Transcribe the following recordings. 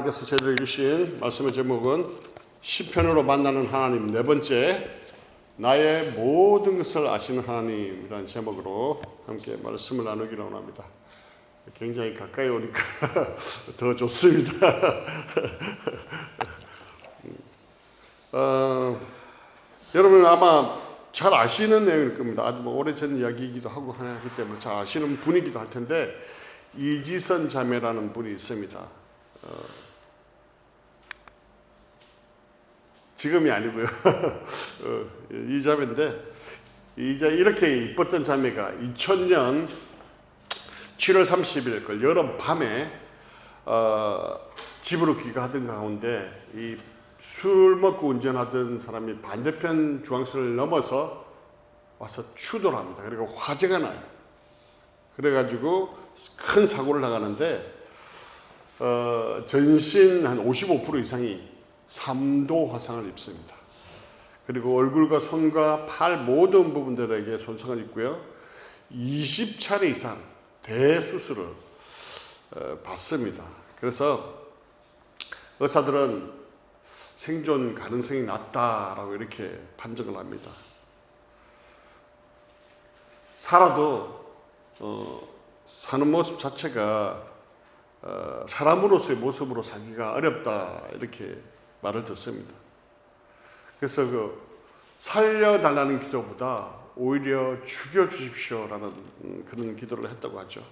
하나님께서 저희들에게 주신 말씀의 제목은 시편으로 만나는 하나님, 네 번째, 나의 모든 것을 아시는 하나님이라는 제목으로 함께 말씀을 나누기를 원합니다. 굉장히 가까이 오니까 더 좋습니다. 여러분 아마 잘 아시는 내용일 겁니다. 아주 오래전 이야기이기도 하고 하기 때문에 잘 아시는 분이기도 할 텐데, 이지선 자매라는 분이 있습니다. 지금이 아니고요. 이 자매인데, 이렇게 이뻤던 자매가 2000년 7월 30일 여름 밤에 집으로 귀가하던 가운데 이 술 먹고 운전하던 사람이 반대편 중앙선을 넘어서 와서 추돌을 합니다. 그리고 화재가 나요. 그래가지고 큰 사고를 나가는데 전신 한 55% 이상이 3도 화상을 입습니다. 그리고 얼굴과 손과 팔 모든 부분들에게 손상을 입고요. 20차례 이상 대수술을 받습니다. 그래서 의사들은 생존 가능성이 낮다라고 이렇게 판정을 합니다. 살아도 사는 모습 자체가 사람으로서의 모습으로 살기가 어렵다, 이렇게 말을 듣습니다. 그래서 살려달라는 기도보다 오히려 죽여주십시오라는 그런 기도를 했다고 하죠.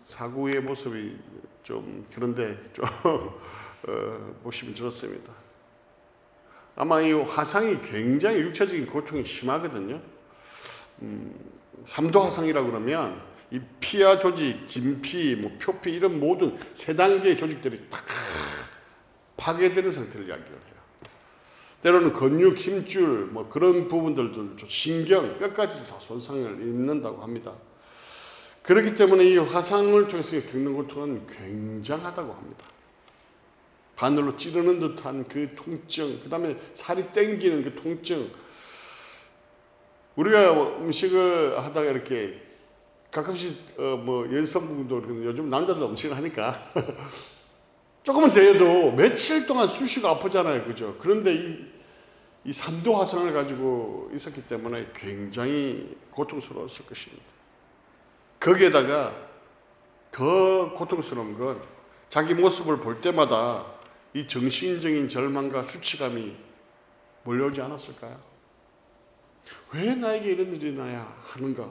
사고의 모습이 좀 그런데 좀 보시면 좋습니다. 아마 이 화상이 굉장히 육체적인 고통이 심하거든요. 3도 화상이라고 그러면 이 피하 조직, 진피, 표피 이런 모든 세 단계의 조직들이 다 파괴되는 상태를 이야기해요. 때로는 근육, 힘줄, 그런 부분들도 신경, 뼈까지도 다 손상을 입는다고 합니다. 그렇기 때문에 이 화상을 통해서 겪는 고통은 굉장하다고 합니다. 바늘로 찌르는 듯한 그 통증, 그 다음에 살이 땡기는 그 통증. 우리가 음식을 하다가 이렇게 가끔씩 여성분도 요즘 남자들 음식을 하니까 조금은 되어도 며칠 동안 수시가 아프잖아요, 그죠? 그런데 이 3도 화상을 가지고 있었기 때문에 굉장히 고통스러웠을 것입니다. 거기에다가 더 고통스러운 건 자기 모습을 볼 때마다 이 정신적인 절망과 수치감이 몰려오지 않았을까요? 왜 나에게 이런 일이 나야 하는가?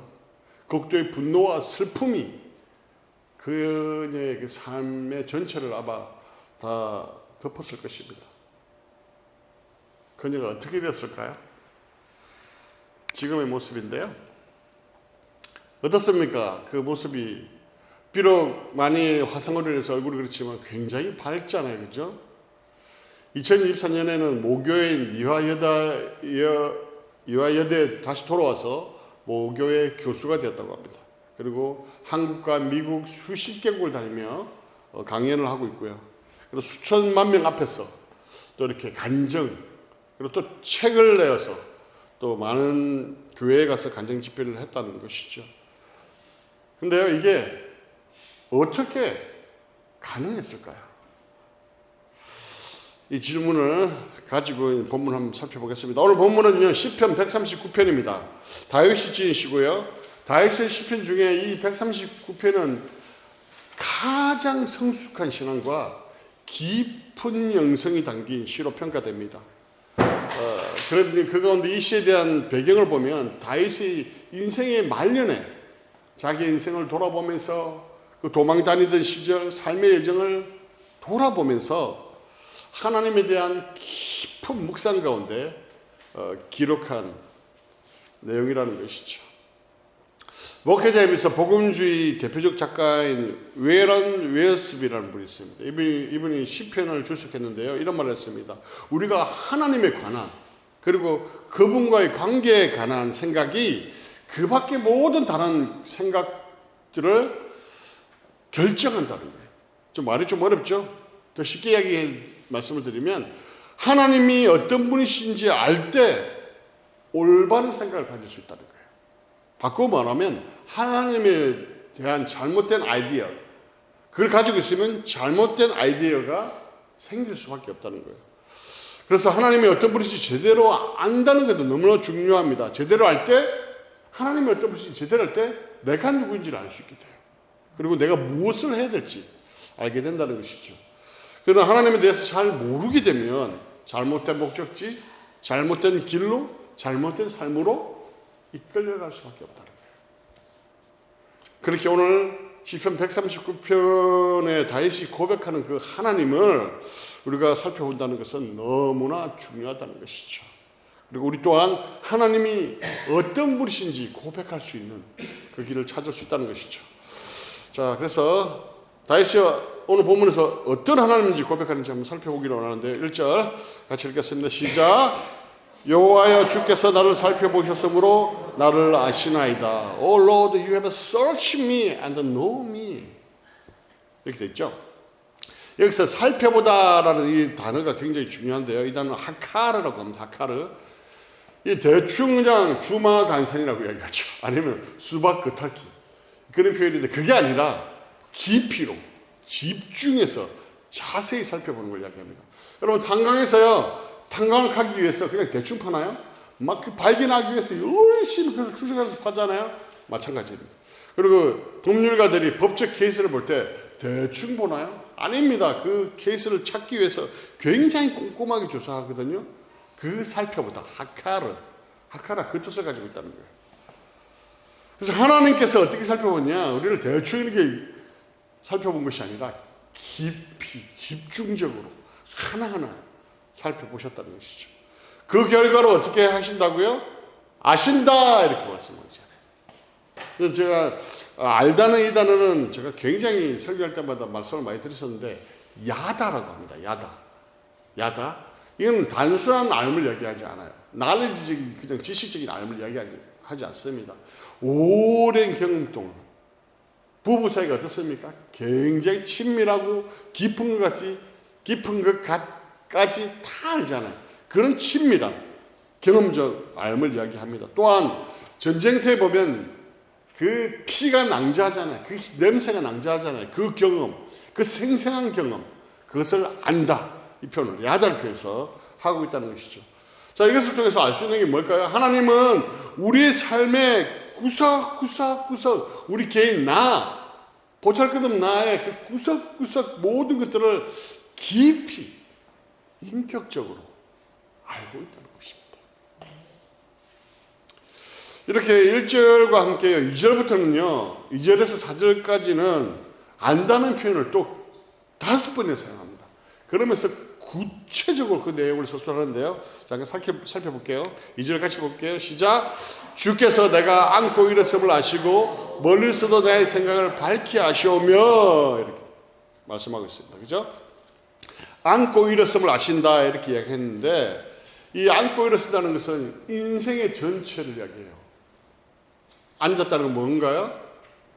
극도의 분노와 슬픔이 그녀의 삶의 전체를 아마 다 덮었을 것입니다. 그녀가 어떻게 됐을까요? 지금의 모습인데요. 어떻습니까? 그 모습이 비록 많이 화상으로 인해서 얼굴이 그렇지만 굉장히 밝잖아요, 그죠? 2024년에는 모교인 이화여대에 다시 돌아와서 모교의 교수가 되었다고 합니다. 그리고 한국과 미국 수십 개국을 다니며 강연을 하고 있고요. 그리고 수천만 명 앞에서 또 이렇게 간증, 그리고 또 책을 내어서 또 많은 교회에 가서 간증 집회를 했다는 것이죠. 근데요, 이게 어떻게 가능했을까요? 이 질문을 가지고 본문 한번 살펴보겠습니다. 오늘 본문은요, 시편 139편입니다. 다윗이 지은 시고요. 다윗의 시편 중에 이 139편은 가장 성숙한 신앙과 깊은 영성이 담긴 시로 평가됩니다. 그런데 그 가운데 이 시에 대한 배경을 보면 다윗의 인생의 말년에 자기 인생을 돌아보면서 그 도망 다니던 시절 삶의 여정을 돌아보면서 하나님에 대한 깊은 묵상 가운데 기록한 내용이라는 것이죠. 목회자에 비해서 복음주의 대표적 작가인 웨런 웨어스비라는 분이 있습니다. 이분이 시편을 출석했는데요. 이런 말을 했습니다. 우리가 하나님에 관한, 그리고 그분과의 관계에 관한 생각이 그 밖에 모든 다른 생각들을 결정한다는 거예요. 좀 말이 좀 어렵죠? 더 쉽게 말씀을 드리면, 하나님이 어떤 분이신지 알 때 올바른 생각을 가질 수 있다는 거예요. 바꾸고 말하면 하나님에 대한 잘못된 아이디어, 그걸 가지고 있으면 잘못된 아이디어가 생길 수밖에 없다는 거예요. 그래서 하나님이 어떤 분이신지 제대로 안다는 것도 너무나 중요합니다. 제대로 알 때, 하나님이 어떤 분이신지 제대로 할 때 내가 누구인지를 알 수 있게 돼요. 그리고 내가 무엇을 해야 될지 알게 된다는 것이죠. 그러나 하나님에 대해서 잘 모르게 되면 잘못된 목적지, 잘못된 길로, 잘못된 삶으로 이끌려갈 수밖에 없다는 거예요. 그렇게 오늘 시편 139편에 다윗이 고백하는 그 하나님을 우리가 살펴본다는 것은 너무나 중요하다는 것이죠. 그리고 우리 또한 하나님이 어떤 분이신지 고백할 수 있는 그 길을 찾을 수 있다는 것이죠. 자, 그래서 다윗이 오늘 본문에서 어떤 하나님인지 고백하는지 한번 살펴보기를 원하는데 1절 같이 읽겠습니다. 시작. 여호와여 주께서 나를 살펴보셨으므로 나를 아시나이다. O Lord, you have searched me and know me. 이렇게 돼 있죠. 여기서 살펴보다라는 이 단어가 굉장히 중요한데요. 이 단어는 하카르라고 합니다. 하카르. 이 대충 그냥 주마간산이라고 이야기하죠. 아니면 수박 겉핥기 그런 표현인데 그게 아니라 깊이로 집중해서 자세히 살펴보는 걸 이야기합니다. 여러분 탄광에서요. 탄광을 하기 위해서 그냥 대충 파나요? 막 그 발견하기 위해서 열심히 그래서 추적해서 파잖아요. 마찬가지입니다. 그리고 법률가들이 법적 케이스를 볼 때 대충 보나요? 아닙니다. 그 케이스를 찾기 위해서 굉장히 꼼꼼하게 조사하거든요. 그 살펴보다 하카라 그 뜻을 가지고 있다는 거예요. 그래서 하나님께서 어떻게 살펴보냐? 우리를 대충 이렇게 살펴본 것이 아니라 깊이 집중적으로 하나하나 살펴보셨다는 것이죠. 그 결과로 어떻게 하신다고요? 아신다 이렇게 말씀하잖아요. 제가 알다는 이 단어는 제가 굉장히 설교할 때마다 말씀을 많이 드렸었는데 야다라고 합니다. 야다. 이건 단순한 알을 이야기하지 않아요. knowledge적인 그냥 지식적인 알을 이야기하지 않습니다. 오랜 경험 동안 부부 사이가 어떻습니까? 굉장히 친밀하고 깊은 것까지 다 알잖아요. 그런 친밀한 경험적 알을 이야기합니다. 또한 전쟁터에 보면 그 피가 낭자하잖아요. 그 냄새가 낭자하잖아요. 그 경험, 그 생생한 경험, 그것을 안다. 이 표현을 야다를 표현해서 하고 있다는 것이죠. 자, 이것을 통해서 알 수 있는 게 뭘까요? 하나님은 우리의 삶의 구석구석 우리 개인 나, 보잘것없는 나의 그 구석구석 모든 것들을 깊이 인격적으로 알고 있다는 것입니다. 이렇게 1절과 함께요. 2절부터는요. 2절에서 4절까지는 안다는 표현을 또 5번이나 사용합니다. 그러면서 구체적으로 그 내용을 서술하는데요. 잠깐 살펴볼게요. 2절 같이 볼게요. 시작. 주께서 내가 안고 일어섬을 아시고 멀리서도 내 생각을 밝히 아시오며 이렇게 말씀하고 있습니다. 그죠? 안고 일어섬을 아신다 이렇게 이야기했는데 이 안고 일어선다는 것은 인생의 전체를 이야기해요. 앉았다는 건 뭔가요?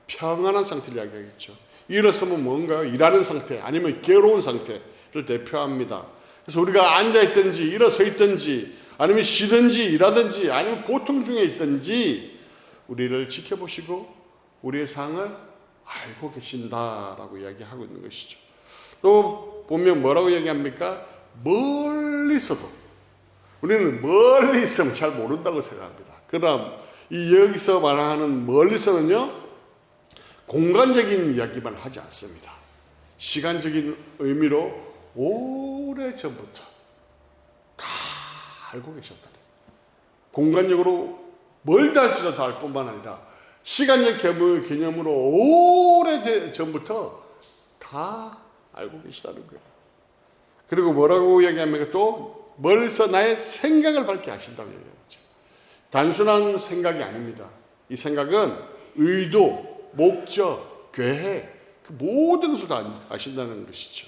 평안한 상태를 이야기하겠죠. 일어서면 뭔가요? 일하는 상태 아니면 괴로운 상태를 대표합니다. 그래서 우리가 앉아있든지 일어서 있든지 아니면 쉬든지 일하든지 아니면 고통 중에 있든지 우리를 지켜보시고 우리의 상을 알고 계신다라고 이야기하고 있는 것이죠. 또 보면 뭐라고 얘기합니까? 멀리서도 우리는 멀리 있으면 잘 모른다고 생각합니다. 그러나 이 여기서 말하는 멀리서는요 공간적인 이야기만 하지 않습니다. 시간적인 의미로 오래전부터 다 알고 계셨다는 공간적으로 멀다 할지라도 알 뿐만 아니라 시간적 개념으로 오래전부터 다 알고 계시다는 거예요. 그리고 뭐라고 얘기합니까? 또 멀리서 나의 생각을 밝게 하신다고 얘기하죠. 단순한 생각이 아닙니다. 이 생각은 의도, 목적, 계획 그 모든 것을 다 아신다는 것이죠.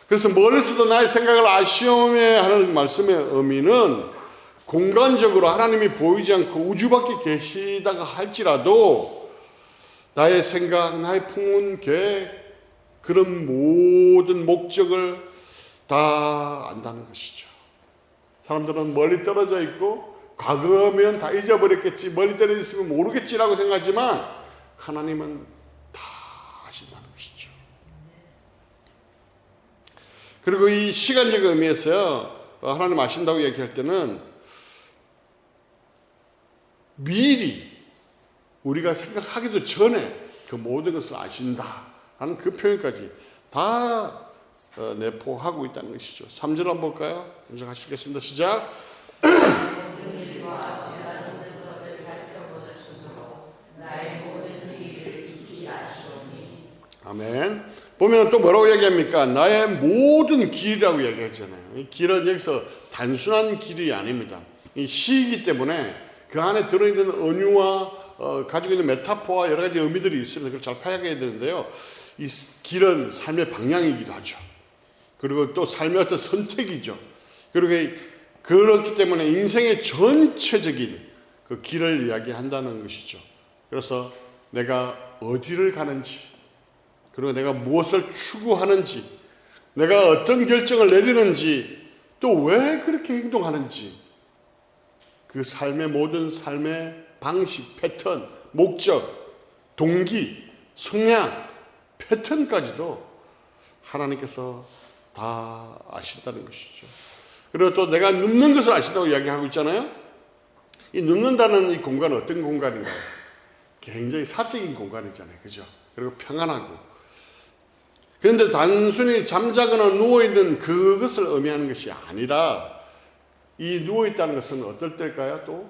그래서 멀리서도 나의 생각을 아시오며 하는 말씀의 의미는 공간적으로 하나님이 보이지 않고 우주 밖에 계시다가 할지라도 나의 생각, 나의 풍운, 계획 그런 모든 목적을 다 안다는 것이죠. 사람들은 멀리 떨어져 있고 과거면 다 잊어버렸겠지, 멀리 떨어져 있으면 모르겠지라고 생각하지만 하나님은 다 아신다는 것이죠. 그리고 이 시간적 의미에서 하나님 아신다고 얘기할 때는 미리 우리가 생각하기도 전에 그 모든 것을 아신다 하는 그 표현까지 다 내포하고 있다는 것이죠. 3절 한번 볼까요? 먼저 하시겠습니다. 시작. 아멘. 보면 또 뭐라고 얘기합니까? 나의 모든 길이라고 얘기했잖아요. 이 길은 여기서 단순한 길이 아닙니다. 이 시이기 때문에 그 안에 들어있는 은유와 가지고 있는 메타포와 여러 가지 의미들이 있습니다. 그걸 잘 파악해야 되는데요. 이 길은 삶의 방향이기도 하죠. 그리고 또 삶의 어떤 선택이죠. 그리고 그렇기 때문에 인생의 전체적인 그 길을 이야기한다는 것이죠. 그래서 내가 어디를 가는지, 그리고 내가 무엇을 추구하는지, 내가 어떤 결정을 내리는지, 또 왜 그렇게 행동하는지, 그 삶의 모든 삶의 방식, 패턴, 목적, 동기, 성향, 패턴까지도 하나님께서 다 아신다는 것이죠. 그리고 또 내가 눕는 것을 아신다고 이야기하고 있잖아요. 이 눕는다는 이 공간은 어떤 공간인가요? 굉장히 사적인 공간이잖아요. 그죠? 그리고 평안하고. 그런데 단순히 잠자거나 누워있는 그것을 의미하는 것이 아니라 이 누워있다는 것은 어떨 때일까요? 또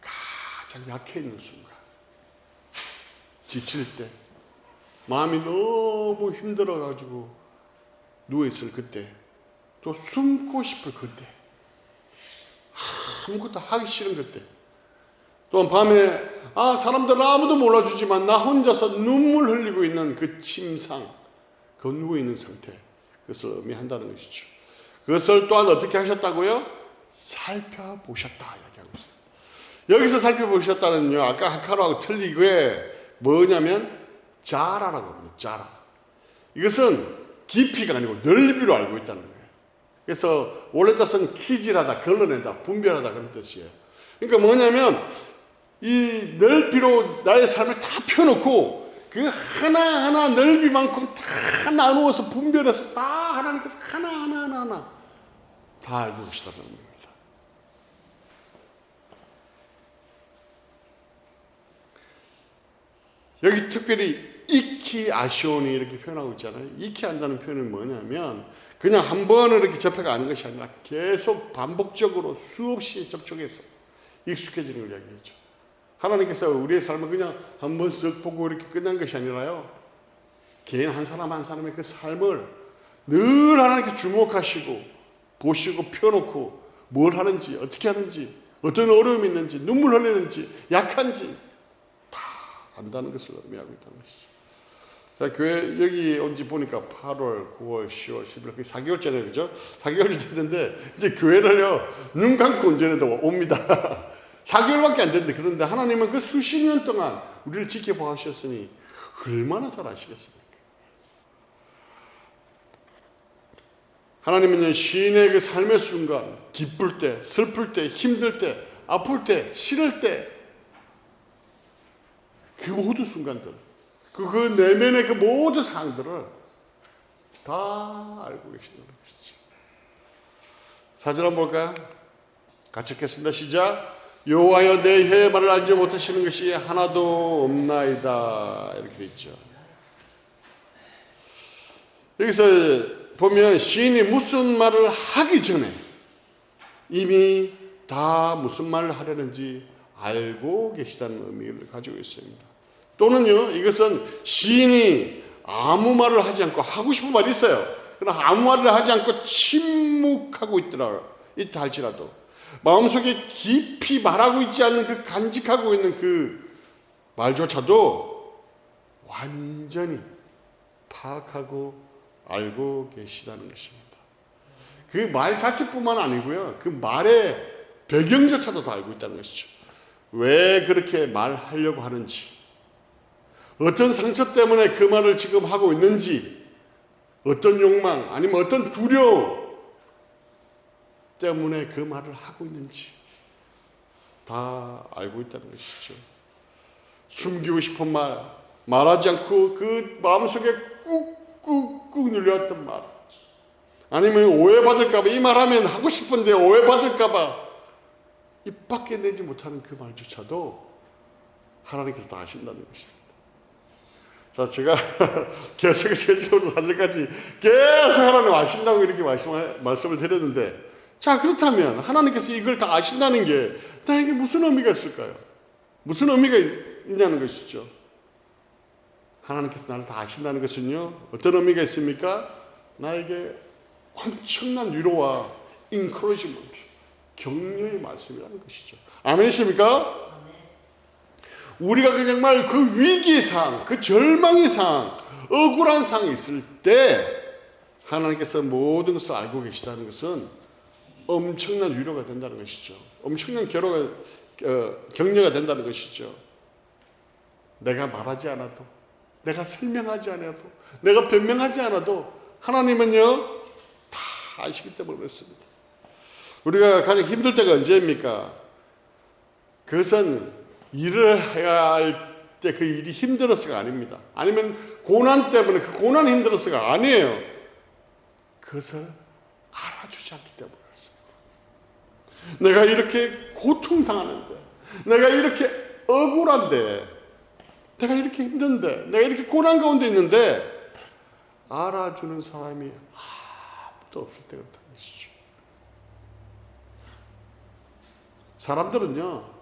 가장 약해 있는 순간, 지칠 때, 마음이 너무 힘들어가지고 누워있을 그때, 또 숨고 싶을 그때, 아무것도 하기 싫은 그때, 또한 밤에 사람들은 아무도 몰라주지만 나 혼자서 눈물 흘리고 있는 그 침상, 그 누워있는 상태, 그것을 의미한다는 것이죠. 그것을 또한 어떻게 하셨다고요? 살펴보셨다 이야기하고 있어요. 여기서 살펴보셨다는요, 아까 하카로하고 틀리게 뭐냐면 자라라고 합니다. 자라. 이것은 깊이가 아니고 넓이로 알고 있다는 거예요. 그래서 원래 뜻은 키질하다, 걸러내다, 분별하다 그런 뜻이에요. 그러니까 뭐냐면 이 넓이로 나의 삶을 다 펴놓고 그 하나하나 넓이만큼 다 나누어서 분별해서 다 하나님께서 하나하나 다 알고 계시다는 겁니다. 여기 특별히 익히 아시오니 이렇게 표현하고 있잖아요. 익히 안다는 표현은 뭐냐면 그냥 한 번을 이렇게 접해가 아는 것이 아니라 계속 반복적으로 수없이 접촉해서 익숙해지는 걸 이야기하죠. 하나님께서 우리의 삶을 그냥 한 번 쓱 보고 이렇게 끝난 것이 아니라요, 개인 한 사람 한 사람의 그 삶을 늘 하나님께 주목하시고 보시고 펴놓고 뭘 하는지, 어떻게 하는지, 어떤 어려움이 있는지, 눈물 흘리는지, 약한지 다 안다는 것을 의미하고 있다는 것이죠. 자, 교회 여기 온지 보니까 8월, 9월, 10월, 11월, 4개월 전에, 그죠? 4개월이 됐는데 이제 교회를요 눈 감고 언제라도 옵니다. 4개월밖에 안 됐는데, 그런데 하나님은 그 수십 년 동안 우리를 지켜봐 하셨으니 얼마나 잘 아시겠습니까? 하나님은 시인의 그 삶의 순간, 기쁠 때, 슬플 때, 힘들 때, 아플 때, 싫을 때, 그 모든 순간들, 그 내면의 그 모든 사항들을 다 알고 계시다는 것이죠. 사절 한번 볼까요? 같이 읽겠습니다. 시작. 여호와여 내 혀의 말을 알지 못하시는 것이 하나도 없나이다. 이렇게 돼 있죠. 여기서 보면 시인이 무슨 말을 하기 전에 이미 다 무슨 말을 하려는지 알고 계시다는 의미를 가지고 있습니다. 또는요, 이것은 시인이 아무 말을 하지 않고 하고 싶은 말이 있어요. 그러나 아무 말을 하지 않고 침묵하고 있다 할지라도 마음속에 깊이 말하고 있지 않는 그 간직하고 있는 그 말조차도 완전히 파악하고 알고 계시다는 것입니다. 그 말 자체뿐만 아니고요, 그 말의 배경조차도 다 알고 있다는 것이죠. 왜 그렇게 말하려고 하는지, 어떤 상처 때문에 그 말을 지금 하고 있는지, 어떤 욕망 아니면 어떤 두려움 때문에 그 말을 하고 있는지 다 알고 있다는 것이죠. 숨기고 싶은 말, 말하지 않고 그 마음속에 꾹꾹꾹 눌려왔던 말, 아니면 오해받을까봐, 이 말하면 하고 싶은데 오해받을까봐 입 밖에 내지 못하는 그 말조차도 하나님께서 다 아신다는 것입니다. 자, 제가 계속 제주도 사절까지 계속 하나님 아신다고 이렇게 말씀을 드렸는데, 자, 그렇다면 하나님께서 이걸 다 아신다는 게 나에게 무슨 의미가 있을까요? 무슨 의미가 있냐는 것이죠. 하나님께서 나를 다 아신다는 것은요, 어떤 의미가 있습니까? 나에게 엄청난 위로와 encouragement, 격려의 말씀이라는 것이죠. 아멘이십니까? 우리가 정말 그 위기의 상황, 그 절망의 상황, 억울한 상황이 있을 때 하나님께서 모든 것을 알고 계시다는 것은 엄청난 위로가 된다는 것이죠. 엄청난 격려가 된다는 것이죠. 내가 말하지 않아도, 내가 설명하지 않아도, 내가 변명하지 않아도 하나님은요 다 아시기 때문에 그렇습니다. 우리가 가장 힘들 때가 언제입니까? 그것은 일을 해야 할 때 그 일이 힘들어서가 아닙니다. 아니면 고난 때문에 그 고난이 힘들어서가 아니에요. 그것을 알아주지 않기 때문에 그렇습니다. 내가 이렇게 고통당하는데, 내가 이렇게 억울한데, 내가 이렇게 힘든데, 내가 이렇게 고난 가운데 있는데 알아주는 사람이 아무도 없을 때 그렇다는 것이죠. 사람들은요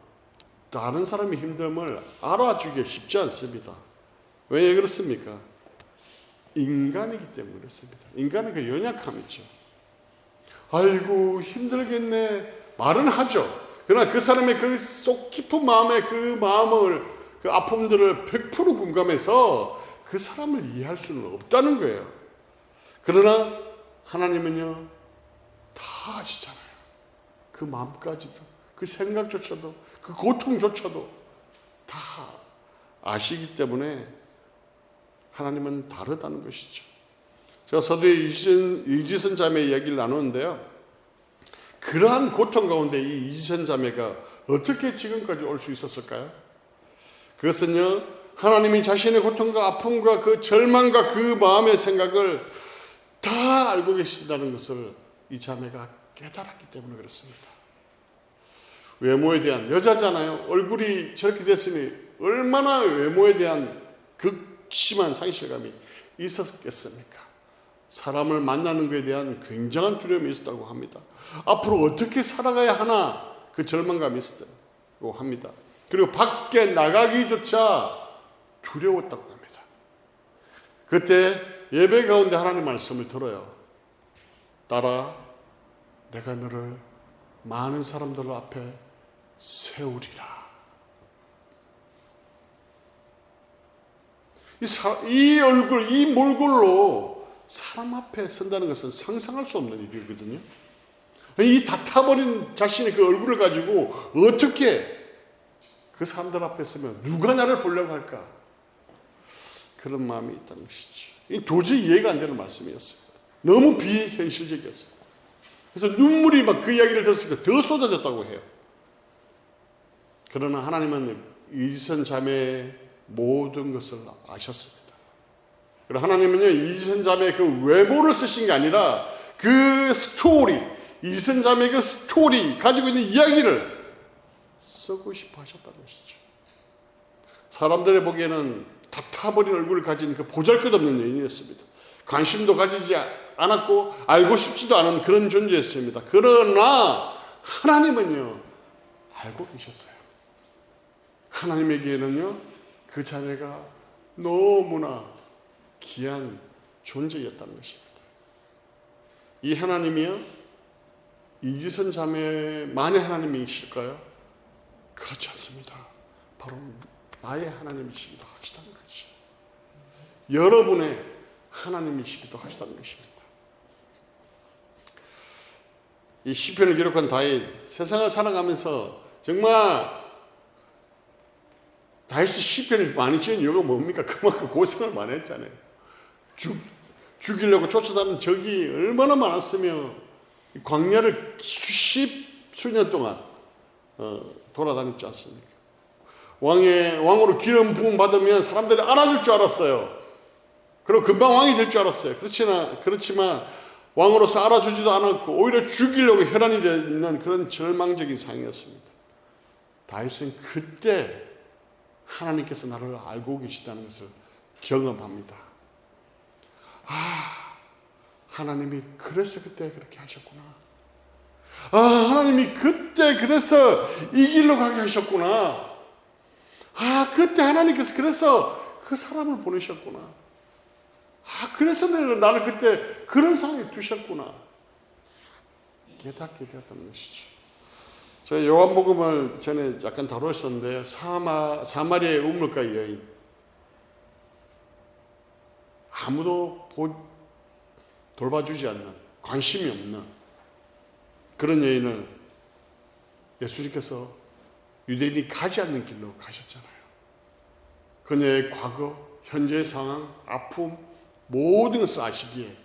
다른 사람의 힘듦을 알아주기가 쉽지 않습니다. 왜 그렇습니까? 인간이기 때문에 그렇습니다. 인간의 그 연약함이죠. 아이고 힘들겠네 말은 하죠. 그러나 그 사람의 그 속 깊은 마음의 그 마음을, 그 아픔들을 100% 공감해서 그 사람을 이해할 수는 없다는 거예요. 그러나 하나님은요 다 아시잖아요. 그 마음까지도, 그 생각조차도, 그 고통조차도 다 아시기 때문에 하나님은 다르다는 것이죠. 제가 서두에 이지선 자매 이야기를 나누는데요, 그러한 고통 가운데 이 이지선 자매가 어떻게 지금까지 올 수 있었을까요? 그것은요 하나님이 자신의 고통과 아픔과 그 절망과 그 마음의 생각을 다 알고 계신다는 것을 이 자매가 깨달았기 때문에 그렇습니다. 외모에 대한, 여자잖아요. 얼굴이 저렇게 됐으니 얼마나 외모에 대한 극심한 상실감이 있었겠습니까? 사람을 만나는 것에 대한 굉장한 두려움이 있었다고 합니다. 앞으로 어떻게 살아가야 하나 그 절망감이 있었다고 합니다. 그리고 밖에 나가기조차 두려웠다고 합니다. 그때 예배 가운데 하나님 말씀을 들어요. 딸아, 내가 너를 많은 사람들 앞에 세우리라. 이 얼굴, 이 몰골로 사람 앞에 선다는 것은 상상할 수 없는 일이거든요. 이 다 타버린 자신의 그 얼굴을 가지고 어떻게 그 사람들 앞에 서면 누가 나를 보려고 할까? 그런 마음이 있다는 것이죠. 도저히 이해가 안 되는 말씀이었습니다. 너무 비현실적이었어요. 그래서 눈물이 막 그 이야기를 들었을 때 더 쏟아졌다고 해요. 그러나 하나님은 이지선 자매의 모든 것을 아셨습니다. 그리고 하나님은요 이지선 자매의 그 외모를 쓰신 게 아니라 그 스토리, 이지선 자매의 그 스토리, 가지고 있는 이야기를 쓰고 싶어 하셨다는 것이죠. 사람들의 보기에는 다 타버린 얼굴을 가진 그 보잘것없는 여인이었습니다. 관심도 가지지 않았고 알고 싶지도 않은 그런 존재였습니다. 그러나 하나님은요 알고 계셨어요. 하나님에게는요 그 자매가 너무나 귀한 존재였다는 것입니다. 이 하나님이요 이지선 자매만의 하나님이실까요? 그렇지 않습니다. 바로 나의 하나님이시기도 하시다는 거죠. 여러분의 하나님이시기도 하시다는 것입니다. 이 시편을 기록한 다윗, 세상을 살아가면서 정말 다윗이 시편을 많이 지은 이유가 뭡니까? 그만큼 고생을 많이 했잖아요. 죽이려고 쫓아다니는 적이 얼마나 많았으며 광야를 수년 동안 돌아다녔지 않습니까? 왕으로 기름 부음 받으면 사람들이 알아줄 줄 알았어요. 그리고 금방 왕이 될 줄 알았어요. 그렇지만 왕으로서 알아주지도 않았고 오히려 죽이려고 혈안이 되어 있는 그런 절망적인 상황이었습니다. 다윗은 그때 하나님께서 나를 알고 계시다는 것을 경험합니다. 하나님이 그래서 그때 그렇게 하셨구나. 하나님이 그때 그래서 이 길로 가게 하셨구나. 그때 하나님께서 그래서 그 사람을 보내셨구나. 그래서 나를 그때 그런 상황에 두셨구나. 깨닫게 되었다는 것이죠. 제가 요한복음을 전에 약간 다루었었는데요. 사마리아의 우물가 여인. 아무도 돌봐주지 않는, 관심이 없는 그런 여인을 예수님께서 유대인이 가지 않는 길로 가셨잖아요. 그녀의 과거, 현재의 상황, 아픔, 모든 것을 아시기에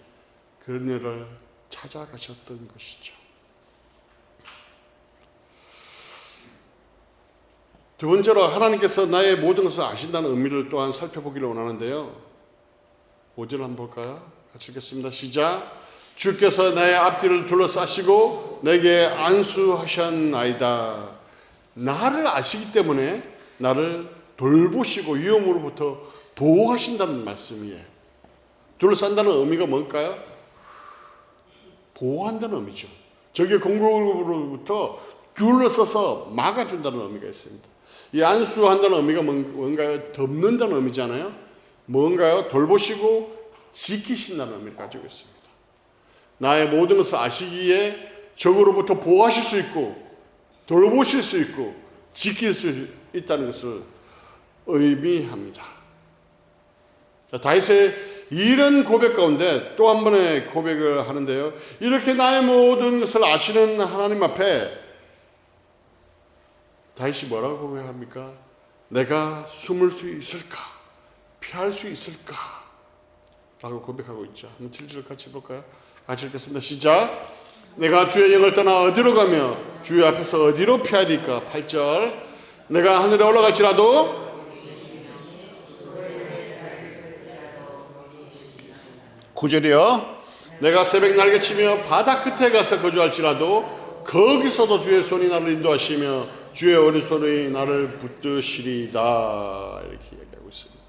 그녀를 찾아가셨던 것이죠. 두 번째로 하나님께서 나의 모든 것을 아신다는 의미를 또한 살펴보기를 원하는데요. 5절 한번 볼까요? 같이 읽겠습니다. 시작. 주께서 나의 앞뒤를 둘러싸시고 내게 안수하셨나이다. 나를 아시기 때문에 나를 돌보시고 위험으로부터 보호하신다는 말씀이에요. 둘러싼다는 의미가 뭘까요? 보호한다는 의미죠. 적의 공격으로부터 둘러서서 막아준다는 의미가 있습니다. 이 안수한다는 의미가 뭔가요? 덮는다는 의미잖아요. 뭔가요? 돌보시고 지키신다는 의미를 가지고 있습니다. 나의 모든 것을 아시기에 적으로부터 보호하실 수 있고 돌보실 수 있고 지킬 수 있다는 것을 의미합니다. 다윗의 이런 고백 가운데 또 한 번의 고백을 하는데요. 이렇게 나의 모든 것을 아시는 하나님 앞에 다윗이 뭐라고 고백합니까? 내가 숨을 수 있을까? 피할 수 있을까? 라고 고백하고 있죠. 한번 7절 같이 볼까요? 같이 읽겠습니다. 시작. 내가 주의 영을 떠나 어디로 가며 주의 앞에서 어디로 피하리까? 8절. 내가 하늘에 올라갈지라도 구절이요. 내가 새벽 날개치며 바다 끝에 가서 거주할지라도 거기서도 주의 손이 나를 인도하시며 주의 오른손이 나를 붙드시리다. 이렇게 얘기하고 있습니다.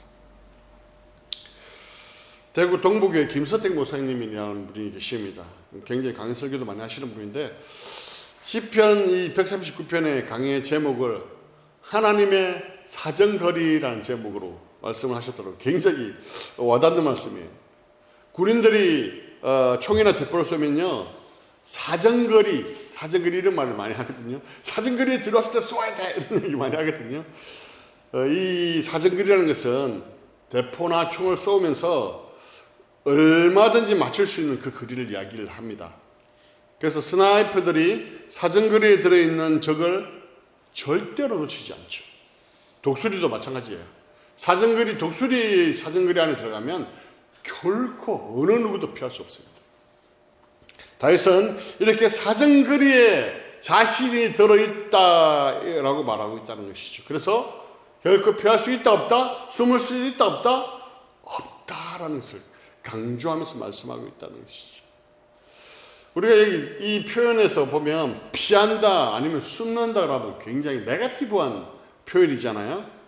대구 동부교회 김서택 목사님이라는 분이 계십니다. 굉장히 강의 설교도 많이 하시는 분인데 시편 이 139편의 강의의 제목을 하나님의 사정거리라는 제목으로 말씀을 하셨더라고요. 굉장히 와닿는 말씀이에요. 군인들이 총이나 대포를 쏘면요 사정거리 이런 말을 많이 하거든요. 사정거리에 들어왔을 때 쏘아야 돼 이런 얘기 많이 하거든요. 이 사정거리라는 것은 대포나 총을 쏘면서 얼마든지 맞출 수 있는 그 거리를 이야기를 합니다. 그래서 스나이퍼들이 사정거리에 들어있는 적을 절대로 놓치지 않죠. 독수리도 마찬가지예요. 독수리 사정거리 안에 들어가면 결코 어느 누구도 피할 수 없습니다. 다윗은 이렇게 사정거리에 자신이 들어있다라고 말하고 있다는 것이죠. 그래서 결코 피할 수 있다 없다? 숨을 수 있다 없다? 없다라는 것을 강조하면서 말씀하고 있다는 것이죠. 우리가 이 표현에서 보면 피한다 아니면 숨는다라고 굉장히 네거티브한 표현이잖아요.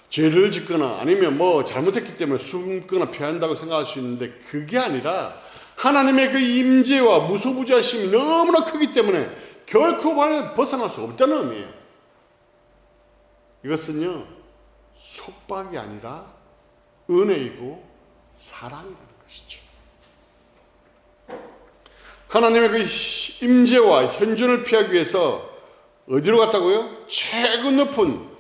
죄를 짓거나 아니면 잘못했기 때문에 숨거나 피한다고 생각할 수 있는데 그게 아니라 하나님의 그 임재와 무소부지하심이 너무나 크기 때문에 결코 벗어날 수 없다는 의미예요. 이것은요 속박이 아니라 은혜이고 사랑이라는 것이죠. 하나님의 그 임재와 현존을 피하기 위해서 어디로 갔다고요? 최고 높은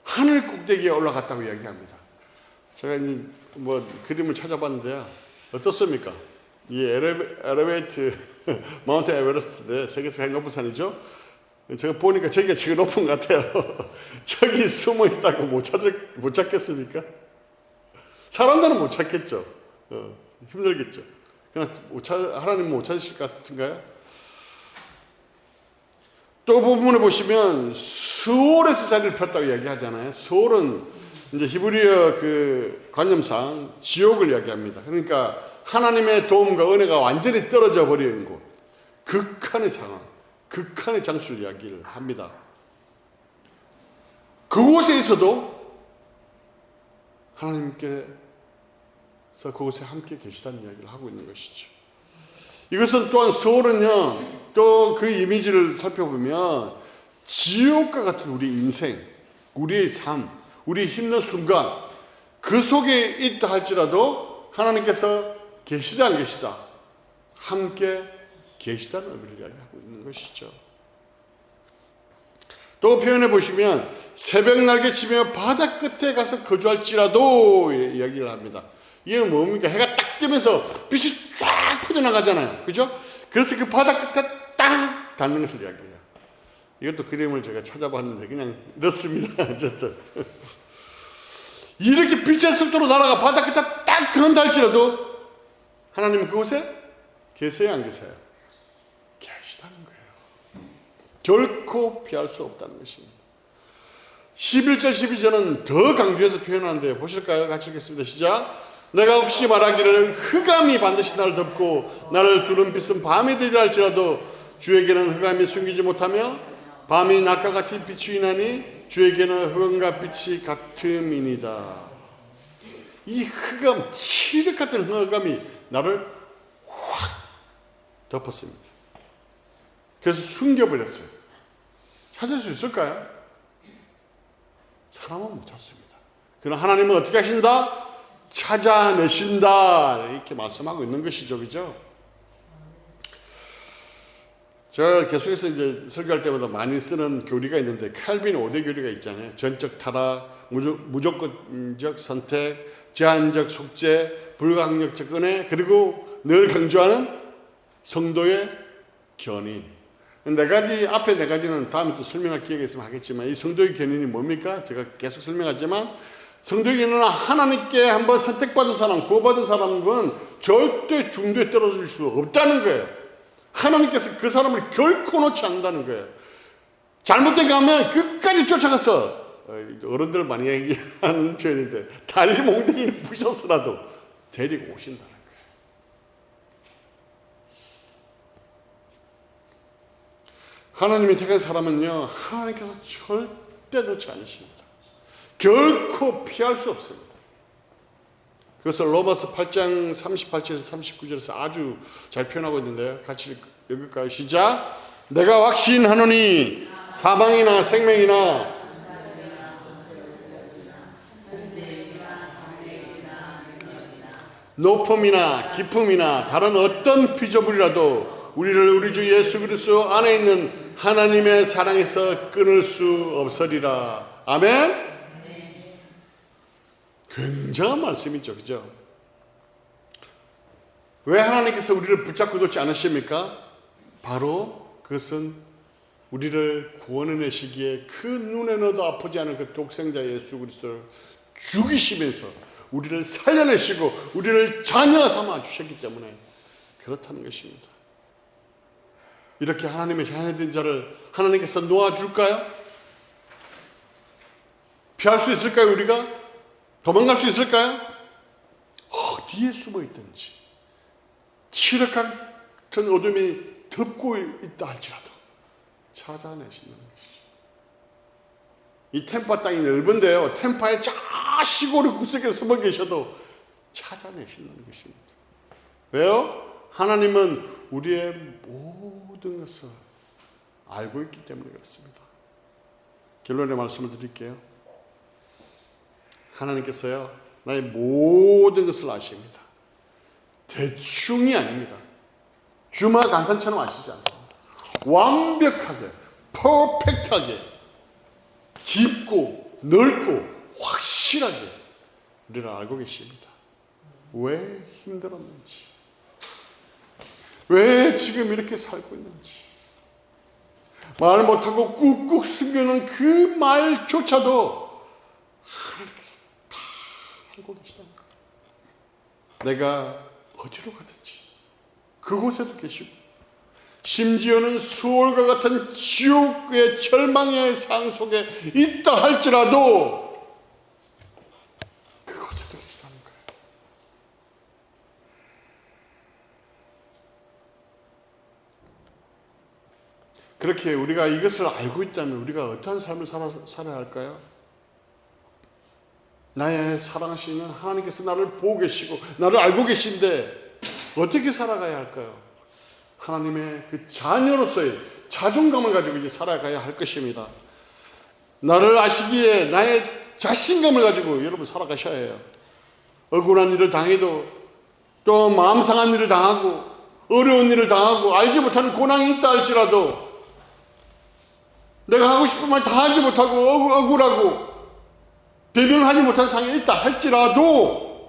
하늘 꼭대기에 올라갔다고 이야기합니다. 제가 이제 그림을 찾아봤는데요. 어떻습니까? 이 엘리베이터 마운트 에베레스트인데 세계에서 가장 높은 산이죠. 제가 보니까 저기가 제일 높은 것 같아요. 저기 숨어 있다고 못 찾겠습니까? 사람들은 못 찾겠죠. 힘들겠죠. 그러나 하나님은 못 찾으실 것 같은가요? 또 부분을 보시면 스올에서 자리를 폈다고 이야기하잖아요. 스올은 이제 히브리어 그 관념상 지옥을 이야기합니다. 그러니까 하나님의 도움과 은혜가 완전히 떨어져 버리는 곳, 극한의 상황, 극한의 장수를 이야기를 합니다. 그곳에 있어도 하나님께서 그곳에 함께 계시다는 이야기를 하고 있는 것이죠. 이것은 또한 서울은요, 또 그 이미지를 살펴보면 지옥과 같은 우리 인생, 우리의 삶, 우리 힘든 순간, 그 속에 있다 할지라도 하나님께서 계시다 안 계시다, 함께 계시다는 의미를 이야기하고 있는 것이죠. 또 표현해 보시면 새벽 날개 치며 바다 끝에 가서 거주할지라도 이야기를 합니다. 이건 뭡니까? 해가 딱 뜨면서 빛이 쫙 퍼져나가잖아요. 그죠? 그래서 그 바다 끝에 딱 닿는 것을 이야기해요. 이것도 그림을 제가 찾아봤는데 그냥 이렇습니다. 어쨌든 이렇게 빛의 속도로 날아가 바다 끝에 딱 그런다 할지라도 하나님은 그곳에 계세요 안 계세요? 계시다는 거예요. 결코 피할 수 없다는 것입니다. 11절 12절은 더 강조해서 표현하는데 보실까요? 같이 읽겠습니다. 시작. 내가 혹시 말하기를 흑암이 반드시 나를 덮고 나를 두른 빛은 밤이 되리라 할지라도 주에게는 흑암이 숨기지 못하며 밤이 낮과 같이 비추이나니 주에게는 흑암과 빛이 같음이니이다. 이 흑암, 칠흑 같은 흑암이 나를 확 덮었습니다. 그래서 숨겨버렸어요. 찾을 수 있을까요? 사람은 못 찾습니다. 그러나 하나님은 어떻게 하신다? 찾아내신다. 이렇게 말씀하고 있는 것이죠. 그죠? 제가 계속해서 이제 설교할 때마다 많이 쓰는 교리가 있는데 칼빈 5대 교리가 있잖아요. 전적 타락, 무조건적 선택, 제한적 속죄, 불가항력적 은혜, 그리고 늘 강조하는 성도의 견인. 네 가지, 앞에 네 가지는 다음에 또 설명할 기회가 있으면 하겠지만 이 성도의 견인이 뭡니까? 제가 계속 설명하지만 성도의 견인은 하나님께 한번 선택받은 사람, 구원받은 사람은 절대 중도에 떨어질 수 없다는 거예요. 하나님께서 그 사람을 결코 놓지 않는다는 거예요. 잘못되게 하면 끝까지 쫓아가서 어른들 많이 얘기하는 표현인데 다리 몽둥이를 부셔서라도 데리고 오신다는 거예요. 하나님이 택한 사람은요, 하나님께서 절대 놓지 않으십니다. 결코 피할 수 없습니다. 그것을 로마서 8장 38절에서 39절에서 아주 잘 표현하고 있는데요. 같이 읽을까요? 시작. 내가 확신하노니 사망이나 생명이나 높음이나 깊음이나 다른 어떤 피조물이라도 우리를 우리 주 예수 그리스도 안에 있는 하나님의 사랑에서 끊을 수 없으리라. 아멘. 굉장한 말씀이죠. 그죠? 왜 하나님께서 우리를 붙잡고 놓지 않으십니까? 바로 그것은 우리를 구원해내시기에 그 눈에 넣어도 아프지 않은 그 독생자 예수 그리스도를 죽이시면서 우리를 살려내시고 우리를 자녀 삼아 주셨기 때문에 그렇다는 것입니다. 이렇게 하나님의 자녀된 자를 하나님께서 놓아줄까요? 피할 수 있을까요? 우리가? 도망갈 수 있을까요? 어디에 숨어 있든지 칠흑 같은 어둠이 덮고 있다 할지라도 찾아내시는 것이죠. 이 템파 땅이 넓은데요, 템파의 저 시골의 구석에 숨어 계셔도 찾아내시는 것입니다. 왜요? 하나님은 우리의 모든 것을 알고 있기 때문에 그렇습니다. 결론의 말씀을 드릴게요. 하나님께서요, 나의 모든 것을 아십니다. 대충이 아닙니다. 주마 간산처럼 아시지 않습니다. 완벽하게, 퍼펙트하게, 깊고 넓고 확실하게 우리를 알고 계십니다. 왜 힘들었는지, 왜 지금 이렇게 살고 있는지, 말 못하고 꾹꾹 숨겨놓은 그 말조차도 하나님께서 다 알고 계시다는 거예요. 내가 어디로 가든지 그곳에도 계시고, 심지어는 수월과 같은 지옥의 절망의 상 속에 있다 할지라도 그곳에도 계시다는 거예요. 그렇게 우리가 이것을 알고 있다면 우리가 어떠한 삶을 살아야 할까요? 나의 사랑하시는 하나님께서 나를 보고 계시고 나를 알고 계신데 어떻게 살아가야 할까요? 하나님의 그 자녀로서의 자존감을 가지고 이제 살아가야 할 것입니다. 나를 아시기에 나의 자신감을 가지고 여러분 살아가셔야 해요. 억울한 일을 당해도 또 마음 상한 일을 당하고 어려운 일을 당하고 알지 못하는 고난이 있다 할지라도 내가 하고 싶은 말 다 하지 못하고 억울하고 배변을 하지 못한 상황이 있다 할지라도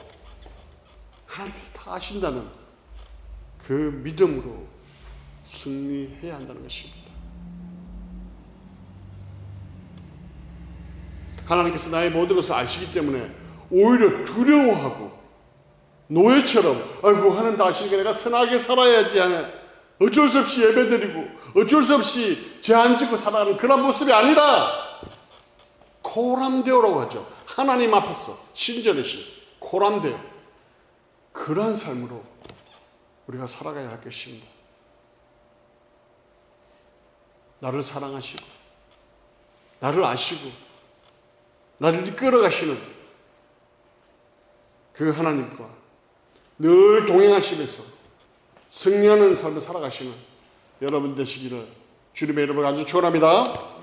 하나님께서 다 아신다는 그 믿음으로 승리해야 한다는 것입니다. 하나님께서 나의 모든 것을 아시기 때문에 오히려 두려워하고 노예처럼 아이고 하나님 다 아시니까 내가 선하게 살아야지 하는 어쩔 수 없이 예배드리고 어쩔 수 없이 죄안 짓고 살아가는 그런 모습이 아니라 코람데오라고 하죠. 하나님 앞에서 신전이신 코람데오, 그러한 삶으로 우리가 살아가야 할 것입니다. 나를 사랑하시고 나를 아시고 나를 이끌어 가시는 그 하나님과 늘 동행하시면서 승리하는 삶을 살아가시는 여러분 되시기를 주님의 이름으로 간절히 축원합니다.